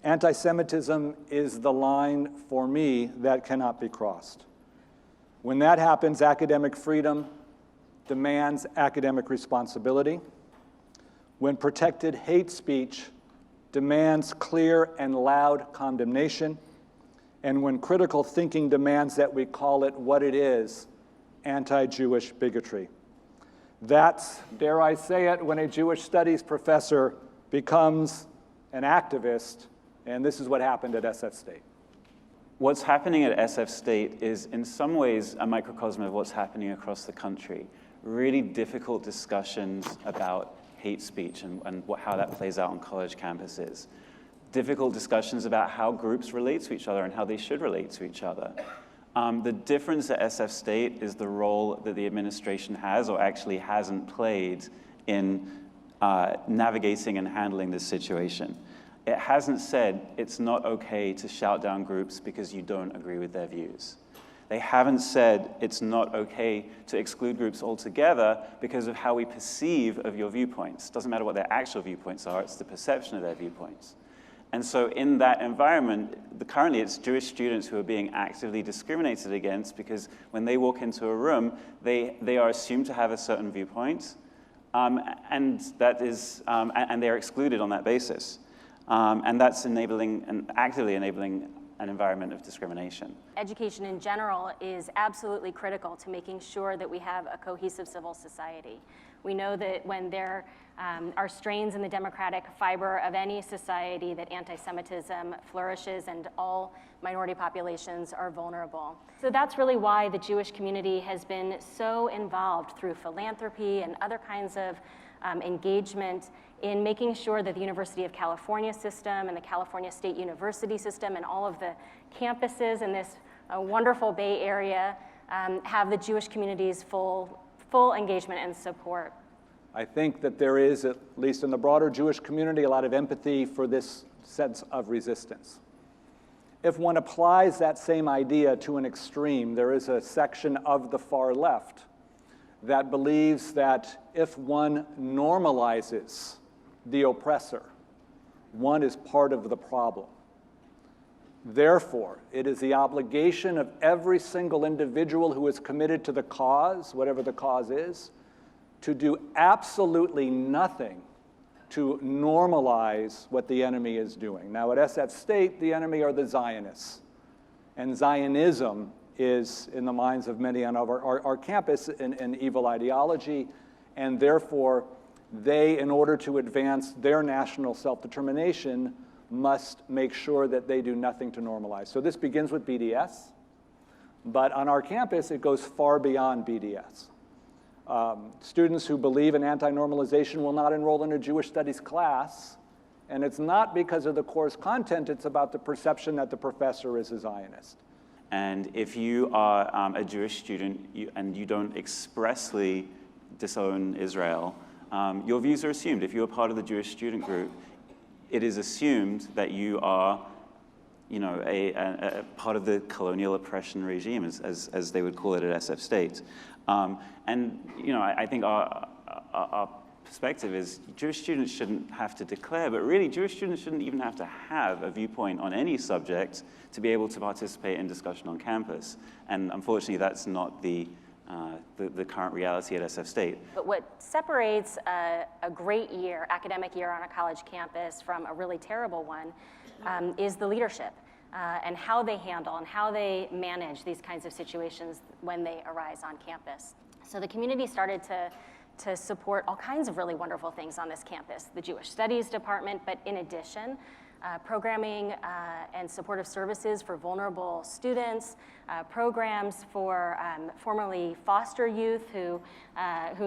Anti-Semitism is the line, for me, that cannot be crossed. When that happens, academic freedom demands academic responsibility. When protected hate speech demands clear and loud condemnation, and when critical thinking demands that we call it what it is, anti-Jewish bigotry. That's, dare I say it, when a Jewish studies professor becomes an activist, and this is what happened at SF State. What's happening at SF State is in some ways a microcosm of what's happening across the country. Really difficult discussions about hate speech and how that plays out on college campuses. Difficult discussions about how groups relate to each other and how they should relate to each other. The difference at SF State is the role that the administration has or actually hasn't played in navigating and handling this situation. It hasn't said it's not okay to shout down groups because you don't agree with their views. They haven't said it's not okay to exclude groups altogether because of how we perceive of your viewpoints. Doesn't matter what their actual viewpoints are, it's the perception of their viewpoints. And so in that environment, currently it's Jewish students who are being actively discriminated against because when they walk into a room, they are assumed to have a certain viewpoint, and they are excluded on that basis. And that's enabling and actively enabling an environment of discrimination. Education in general is absolutely critical to making sure that we have a cohesive civil society. We know that when there are strains in the democratic fiber of any society, that anti-Semitism flourishes and all minority populations are vulnerable. So that's really why the Jewish community has been so involved through philanthropy and other kinds of engagement in making sure that the University of California system and the California State University system and all of the campuses in this wonderful Bay Area have the Jewish community's full engagement and support. I think that there is, at least in the broader Jewish community, a lot of empathy for this sense of resistance. If one applies that same idea to an extreme, there is a section of the far left that believes that if one normalizes the oppressor, one is part of the problem. Therefore, it is the obligation of every single individual who is committed to the cause, whatever the cause is, to do absolutely nothing to normalize what the enemy is doing. Now, at SF State, the enemy are the Zionists. And Zionism is, in the minds of many on our campus, an evil ideology, and therefore, they, in order to advance their national self-determination, must make sure that they do nothing to normalize. So this begins with BDS, but on our campus, it goes far beyond BDS. Students who believe in anti-normalization will not enroll in a Jewish studies class, and it's not because of the course content, it's about the perception that the professor is a Zionist. And if you are a Jewish student and you don't expressly disown Israel, your views are assumed. If you're part of the Jewish student group, it is assumed that you are, a part of the colonial oppression regime, as they would call it at SF State. I think our perspective is Jewish students shouldn't have to declare, but really Jewish students shouldn't even have to have a viewpoint on any subject to be able to participate in discussion on campus. And unfortunately, that's not the current reality at SF State. But what separates a great year, academic year on a college campus from a really terrible one is the leadership and how they handle and how they manage these kinds of situations when they arise on campus. So the community started to support all kinds of really wonderful things on this campus, the Jewish Studies Department, but in addition, programming and supportive services for vulnerable students, programs for formerly foster youth who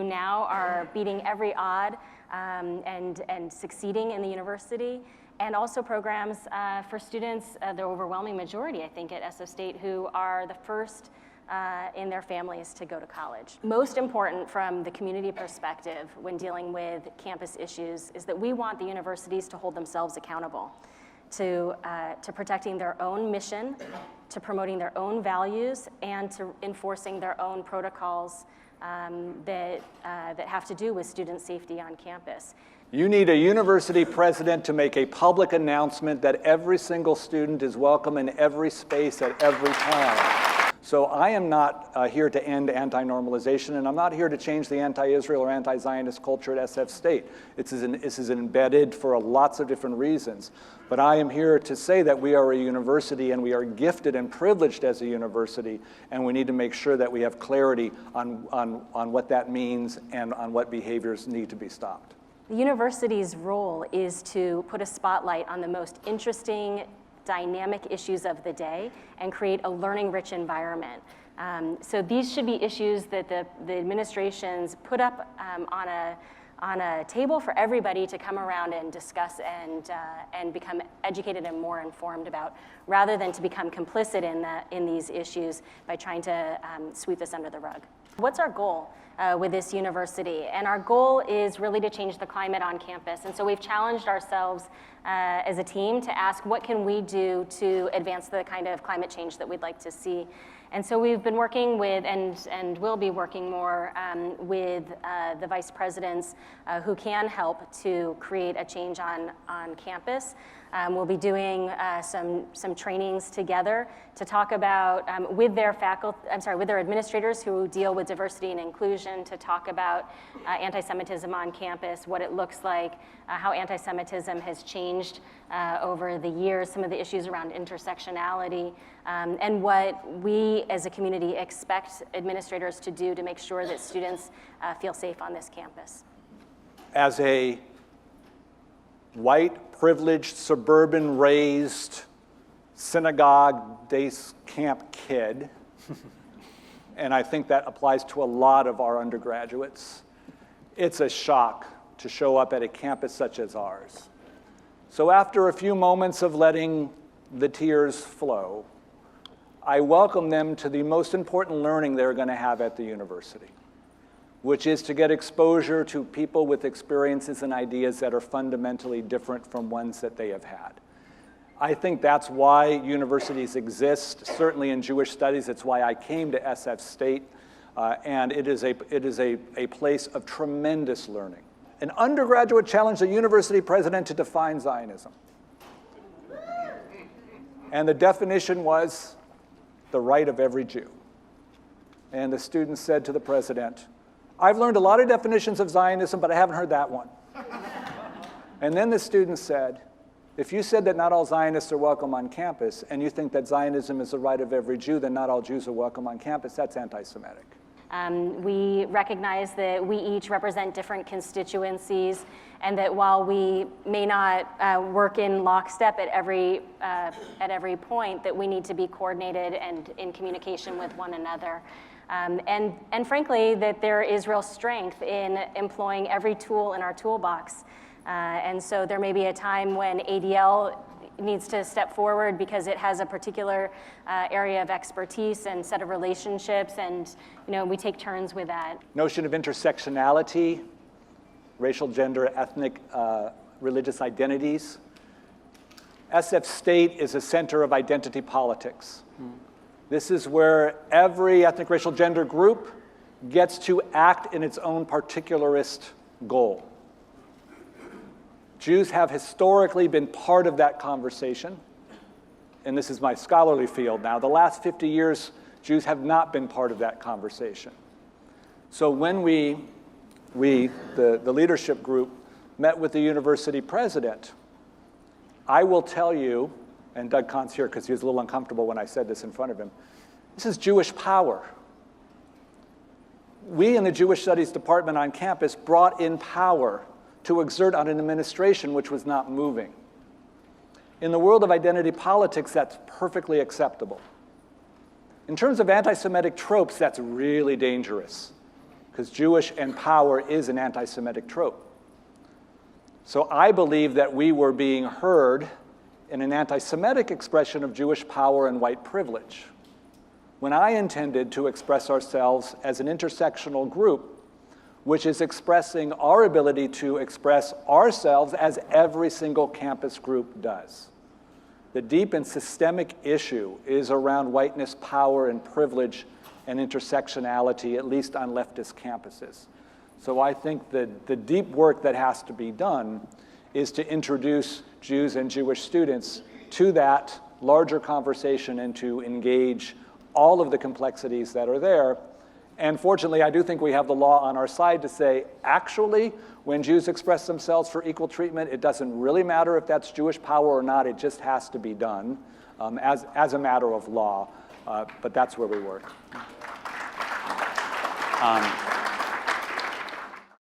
now are beating every odd and succeeding in the university, and also programs for students, the overwhelming majority, I think, at SF State, who are the first in their families to go to college. Most important from the community perspective when dealing with campus issues is that we want the universities to hold themselves accountable to protecting their own mission, to promoting their own values, and to enforcing their own protocols that have to do with student safety on campus. You need a university president to make a public announcement that every single student is welcome in every space at every time. So I am not here to end anti-normalization, and I'm not here to change the anti-Israel or anti-Zionist culture at SF State. This is embedded for lots of different reasons. But I am here to say that we are a university, and we are gifted and privileged as a university, and we need to make sure that we have clarity on what that means and on what behaviors need to be stopped. The university's role is to put a spotlight on the most interesting, dynamic issues of the day and create a learning-rich environment. So these should be issues that the administrations put up on a table for everybody to come around and discuss and become educated and more informed about, rather than to become complicit in these issues by trying to sweep this under the rug. What's our goal with this university? And our goal is really to change the climate on campus. And so we've challenged ourselves as a team to ask, what can we do to advance the kind of climate change that we'd like to see? And so we've been working with, and will be working more with the vice presidents who can help to create a change on campus. We'll be doing some trainings together to talk about with their with their administrators who deal with diversity and inclusion, to talk about anti-Semitism on campus, what it looks like, how anti-Semitism has changed over the years, some of the issues around intersectionality, and what we as a community expect administrators to do to make sure that students feel safe on this campus. As a white, privileged, suburban-raised, synagogue base camp kid, and I think that applies to a lot of our undergraduates, it's a shock to show up at a campus such as ours. So after a few moments of letting the tears flow, I welcome them to the most important learning they're going to have at the university, which is to get exposure to people with experiences and ideas that are fundamentally different from ones that they have had. I think that's why universities exist. Certainly in Jewish studies, it's why I came to SF State, and it is a place of tremendous learning. An undergraduate challenged a university president to define Zionism. And the definition was the right of every Jew. And the student said to the president, "I've learned a lot of definitions of Zionism, but I haven't heard that one." And then the student said, "If you said that not all Zionists are welcome on campus, and you think that Zionism is the right of every Jew, then not all Jews are welcome on campus. That's anti-Semitic." We recognize that we each represent different constituencies, and that while we may not work in lockstep at every point, that we need to be coordinated and in communication with one another. And frankly, that there is real strength in employing every tool in our toolbox. And so there may be a time when ADL needs to step forward because it has a particular area of expertise and set of relationships, and we take turns with that. Notion of intersectionality, racial, gender, ethnic, religious identities. SF State is a center of identity politics. This is where every ethnic, racial, gender group gets to act in its own particularist goal. Jews have historically been part of that conversation, and this is my scholarly field now. The last 50 years, Jews have not been part of that conversation. So when the leadership group, met with the university president, I will tell you, and Doug Kahn's here because he was a little uncomfortable when I said this in front of him, this is Jewish power. We in the Jewish Studies department on campus brought in power to exert on an administration which was not moving. In the world of identity politics, that's perfectly acceptable. In terms of anti-Semitic tropes, that's really dangerous, because Jewish and power is an anti-Semitic trope. So I believe that we were being heard in an anti-Semitic expression of Jewish power and white privilege, when I intended to express ourselves as an intersectional group, which is expressing our ability to express ourselves as every single campus group does. The deep and systemic issue is around whiteness, power, and privilege, and intersectionality, at least on leftist campuses. So I think that the deep work that has to be done is to introduce Jews and Jewish students to that larger conversation and to engage all of the complexities that are there. And fortunately, I do think we have the law on our side to say, actually, when Jews express themselves for equal treatment, it doesn't really matter if that's Jewish power or not, it just has to be done as a matter of law. But that's where we work.